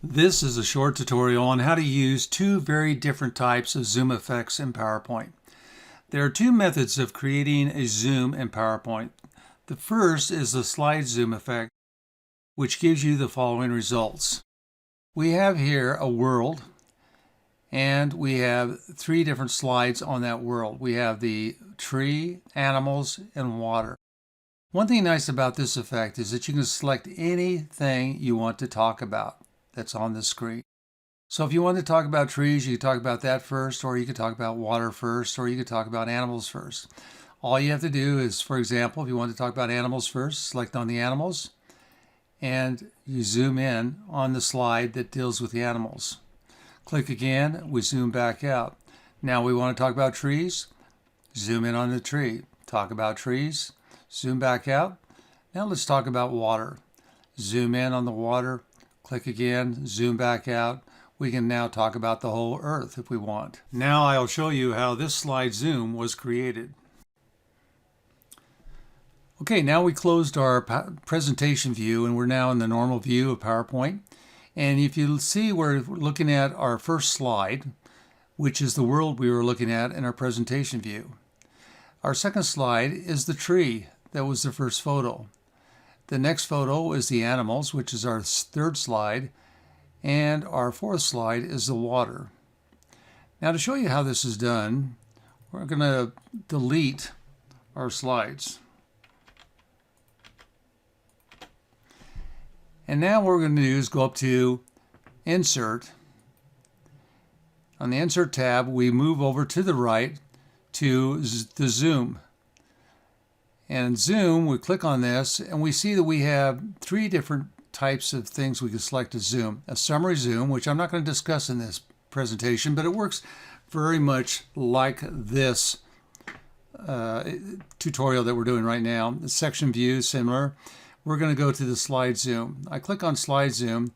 This is a short tutorial on how to use two very different types of zoom effects in PowerPoint. There are two methods of creating a zoom in PowerPoint. The first is the slide zoom effect, which gives you the following results. We have here a world, and we have three different slides on that world. We have the tree, animals, and water. One thing nice about this effect is that you can select anything you want to talk about that's on the screen. So if you want to talk about trees, you can talk about that first, or you could talk about water first, or you could talk about animals first. All you have to do is, for example, if you want to talk about animals first, select on the animals, and you zoom in on the slide that deals with the animals. Click again, we zoom back out. Now we want to talk about trees, zoom in on the tree. Talk about trees, zoom back out. Now let's talk about water. Zoom in on the water. Click again, zoom back out. We can now talk about the whole earth if we want. Now I'll show you how this slide zoom was created. Okay, now we closed our presentation view and we're now in the normal view of PowerPoint. And if you see, we're looking at our first slide, which is the world we were looking at in our presentation view. Our second slide is the tree. That was the first photo. The next photo is the animals, which is our third slide, and our fourth slide is the water. Now to show you how this is done, we're going to delete our slides. And now what we're going to do is go up to Insert. On the Insert tab, we move over to the right to the Zoom. And zoom, we click on this and we see that we have three different types of things we can select to zoom. A summary zoom, which I'm not going to discuss in this presentation, but it works very much like this tutorial that we're doing right now. The section view, similar. We're going to go to the slide zoom. I click on slide zoom.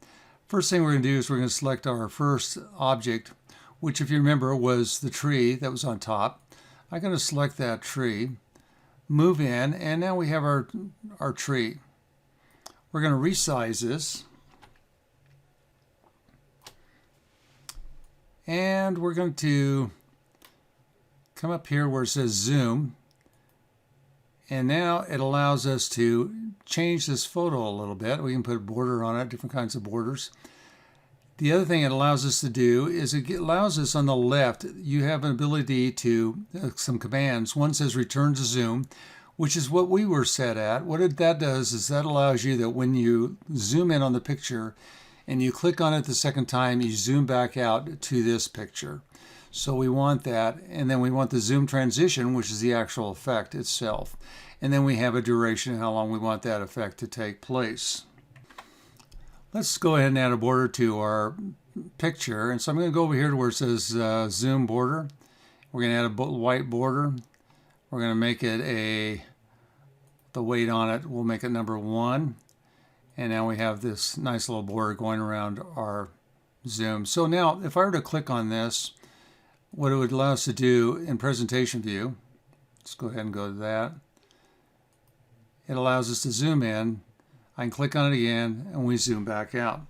First thing we're going to do is we're going to select our first object, which if you remember was the tree that was on top. I'm going to select that tree. Move in, and now we have our tree. We're going to resize this. And we're going to come up here where it says zoom. And now it allows us to change this photo a little bit. We can put a border on it, different kinds of borders. The other thing it allows us to do is it allows us on the left, you have an ability to, some commands. One says return to zoom, which is what we were set at. What that does is that allows you that when you zoom in on the picture and you click on it the second time, you zoom back out to this picture. So we want that. And then we want the zoom transition, which is the actual effect itself. And then we have a duration, how long we want that effect to take place. Let's go ahead and add a border to our picture. And so I'm going to go over here to where it says zoom border. We're going to add a white border. We're going to make it the weight on it, we'll make it number 1. And now we have this nice little border going around our zoom. So now if I were to click on this, what it would allow us to do in presentation view, let's go ahead and go to that. It allows us to zoom in. I can click on it again and we zoom back out.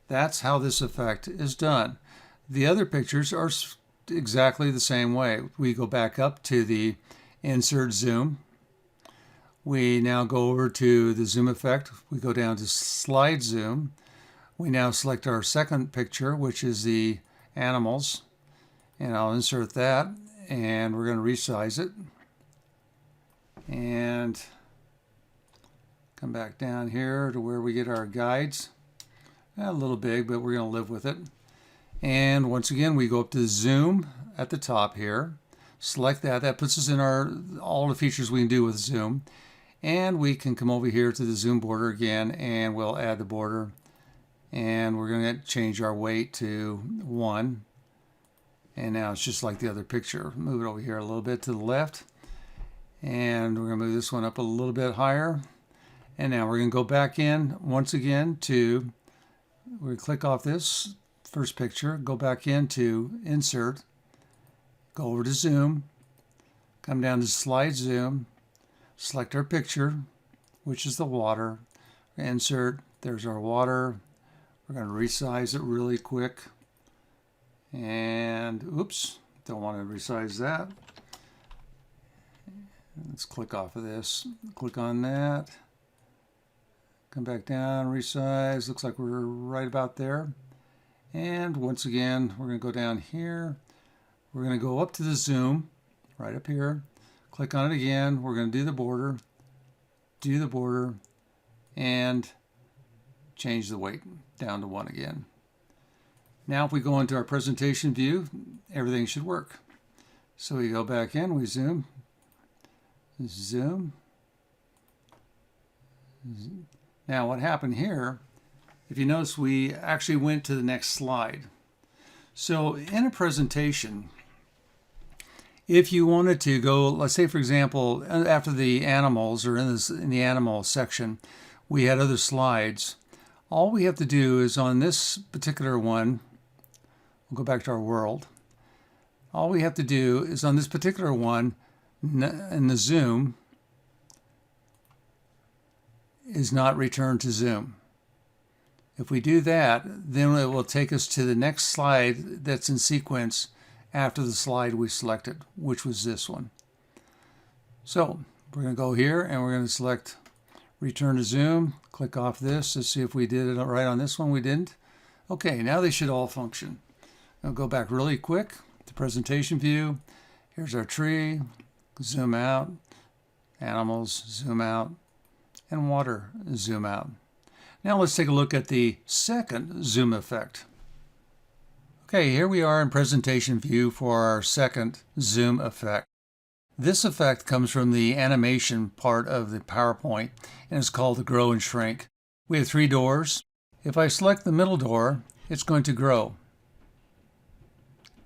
That's how this effect is done. The other pictures are exactly the same way. We go back up to the Insert Zoom. We now go over to the zoom effect. We go down to slide zoom. We now select our second picture, which is the animals. And I'll insert that and we're going to resize it. And come back down here to where we get our guides. A little big, but we're going to live with it. And once again, we go up to zoom at the top here. Select that. That puts us in all the features we can do with zoom. And we can come over here to the zoom border again, and we'll add the border. And we're going to change our weight to 1. And now it's just like the other picture. Move it over here a little bit to the left. And we're going to move this one up a little bit higher. And now we're going to go back in once again to, we click off this first picture, go back into Insert, go over to Zoom, come down to Slide Zoom, select our picture, which is the water, insert, there's our water. We're going to resize it really quick. And oops, don't want to resize that. Let's click off of this. Click on that. Come back down, resize. Looks like we're right about there. And once again, we're going to go down here. We're going to go up to the zoom, right up here. Click on it again. We're going to do the border, and change the weight down to 1 again. Now if we go into our presentation view, everything should work. So we go back in, we zoom, zoom. Now what happened here, if you notice, we actually went to the next slide. So in a presentation, if you wanted to go, let's say for example, after the animals or in the animal section, we had other slides. All we have to do is on this particular one, we'll go back to our world. All we have to do is on this particular one, in the zoom, is not return to zoom. If we do that, then it will take us to the next slide that's in sequence after the slide we selected, which was this one. So we're going to go here and we're going to select return to zoom, click off this to see if we did it right on this one. We didn't. Okay, now they should all function. I'll go back really quick to presentation view. Here's our tree, zoom out, animals, zoom out, and water, zoom out. Now let's take a look at the second zoom effect. Okay, here we are in presentation view for our second zoom effect. This effect comes from the animation part of the PowerPoint and is called the grow and shrink. We have 3 doors. If I select the middle door, it's going to grow.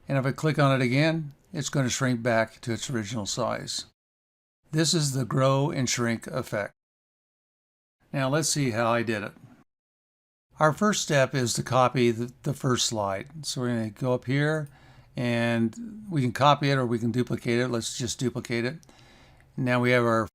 And if I click on it again, it's going to shrink back to its original size. This is the grow and shrink effect. Now let's see how I did it. Our first step is to copy the first slide. So we're going to go up here and we can copy it or we can duplicate it. Let's just duplicate it. Now we have our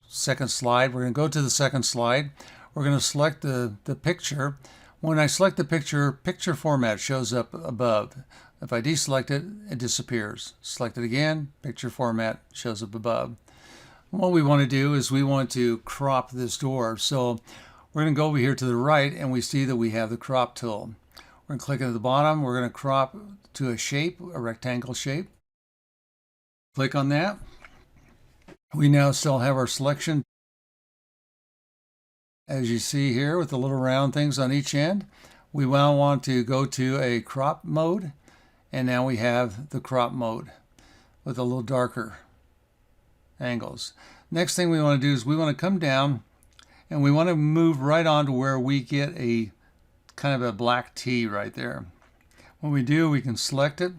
second slide. We're going to go to the second slide. We're going to select the picture. When I select the picture, picture format shows up above. If I deselect it, it disappears. Select it again, picture format shows up above. What we want to do is we want to crop this door. So we're going to go over here to the right and we see that we have the crop tool. We're going to click at the bottom. We're going to crop to a shape, a rectangle shape. Click on that. We now still have our selection. As you see here with the little round things on each end, we now want to go to a crop mode. And now we have the crop mode with a little darker angles. Next thing we want to do is we want to come down and we want to move right on to where we get a kind of a black T right there. When we do, we can select it,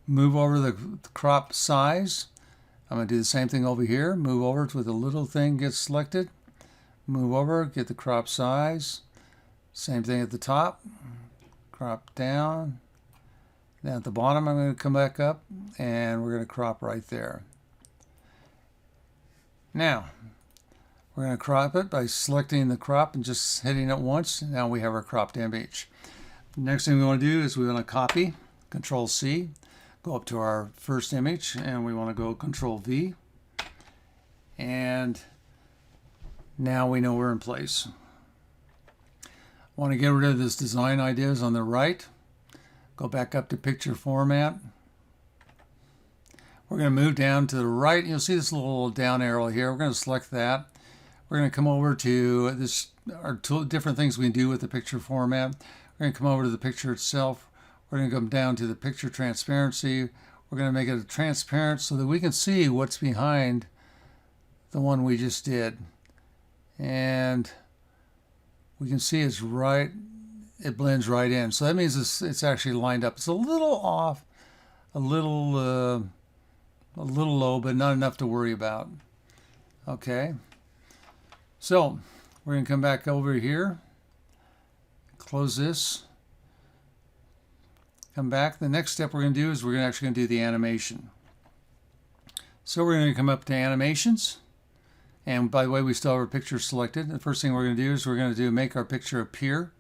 move over the crop size. I'm going to do the same thing over here. Move over to where the little thing gets selected. Move over, get the crop size. Same thing at the top. Crop down. Now at the bottom, I'm going to come back up and we're going to crop right there. Now, we're going to crop it by selecting the crop and just hitting it once. Now we have our cropped image. Next thing we want to do is we want to copy, Control C, go up to our first image and we want to go Control V. And now we know we're in place. Want to get rid of this design ideas on the right. Go back up to picture format. We're going to move down to the right. You'll see this little down arrow here. We're going to select that. We're going to come over to this, our different things we can do with the picture format. We're going to come over to the picture itself. We're going to come down to the picture transparency. We're going to make it transparent so that we can see what's behind the one we just did. And we can see it's right, it blends right in. So that means it's actually lined up. It's a little off, a little low, but not enough to worry about. Okay. So we're going to come back over here, close this, come back. The next step we're going to do is we're actually going to do the animation. So we're going to come up to animations, And by the way, we still have our picture selected. The first thing we're going to do is we're going to make our picture appear.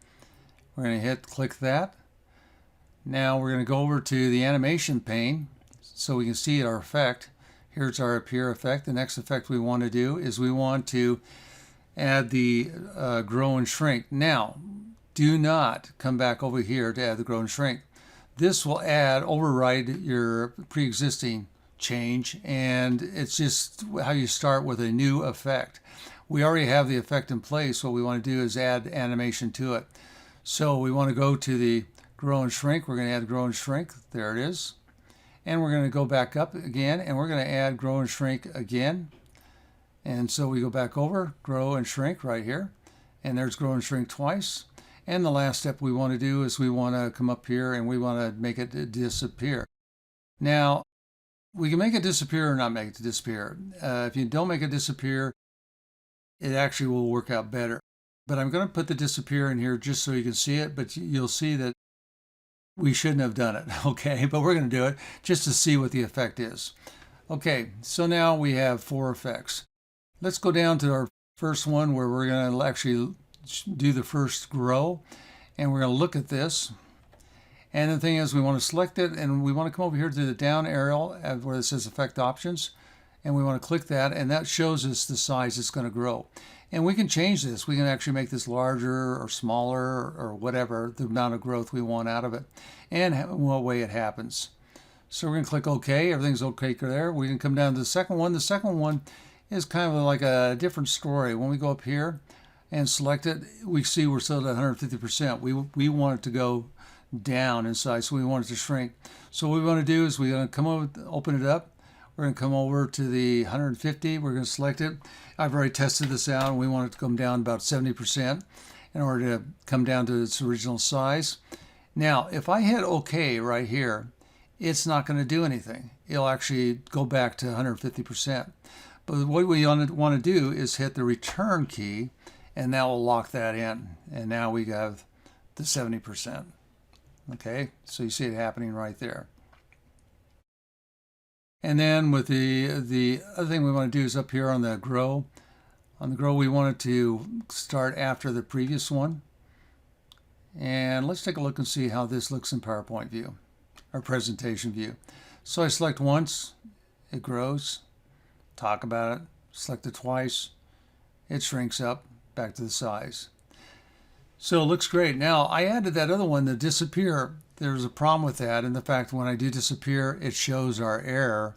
We're going to click that. Now we're going to go over to the animation pane so we can see our effect. Here's our appear effect. The next effect we want to do is we want to add the grow and shrink. Now, do not come back over here to add the grow and shrink. This will override your pre-existing change, and it's just how you start with a new effect. We already have the effect in place. What we want to do is add animation to it. So we want to go to the grow and shrink. We're going to add grow and shrink. There it is. And we're going to go back up again, and we're going to add grow and shrink again. And so we go back over, grow and shrink right here. And there's grow and shrink twice. And the last step we want to do is we want to come up here and we want to make it disappear. Now, we can make it disappear or not make it disappear. If you don't make it disappear, it actually will work out better. But I'm going to put the disappear in here just so you can see it, but you'll see that we shouldn't have done it, okay? But we're going to do it just to see what the effect is. Okay, so now we have 4 effects. Let's go down to our first one where we're going to actually do the first grow, and we're going to look at this. And the thing is, we want to select it, and we want to come over here to the down arrow where it says Effect Options, and we want to click that, and that shows us the size it's going to grow. And we can change this. We can actually make this larger or smaller or whatever, the amount of growth we want out of it, and what way it happens. So we're going to click OK. Everything's OK there. We can come down to the second one. The second one is kind of like a different story. When we go up here and select it, we see we're still at 150%. We want it to go down in size, so we want it to shrink. So what we want to do is we're going to come over, open it up. We're going to come over to the 150. We're going to select it. I've already tested this out, and we want it to come down about 70% in order to come down to its original size. Now, if I hit OK right here, it's not going to do anything. It'll actually go back to 150%. But what we want to do is hit the return key, and that will lock that in. And now we have the 70%. Okay, so you see it happening right there. And then with the other thing we want to do is up here on the grow. On the grow, we want it to start after the previous one. And let's take a look and see how this looks in PowerPoint view, or presentation view. So I select once, it grows. Talk about it. Select it twice, it shrinks up back to the size. So it looks great. Now, I added that other one, the disappear. There's a problem with that, and the fact when I do disappear, it shows our error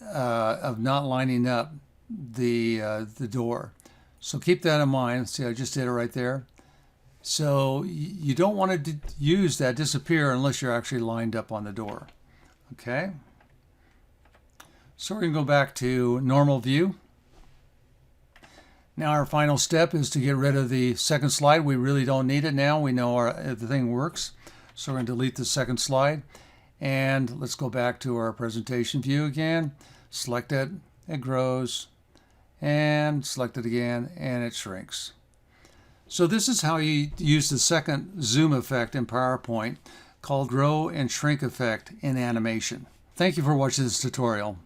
of not lining up the door. So keep that in mind. See, I just did it right there. So you don't want to use that disappear unless you're actually lined up on the door. Okay? So we're going to go back to normal view. Now our final step is to get rid of the second slide. We really don't need it now. We know the thing works. So we're going to delete the second slide. And let's go back to our presentation view again. Select it, it grows, and select it again, and it shrinks. So this is how you use the second zoom effect in PowerPoint called Grow and Shrink Effect in animation. Thank you for watching this tutorial.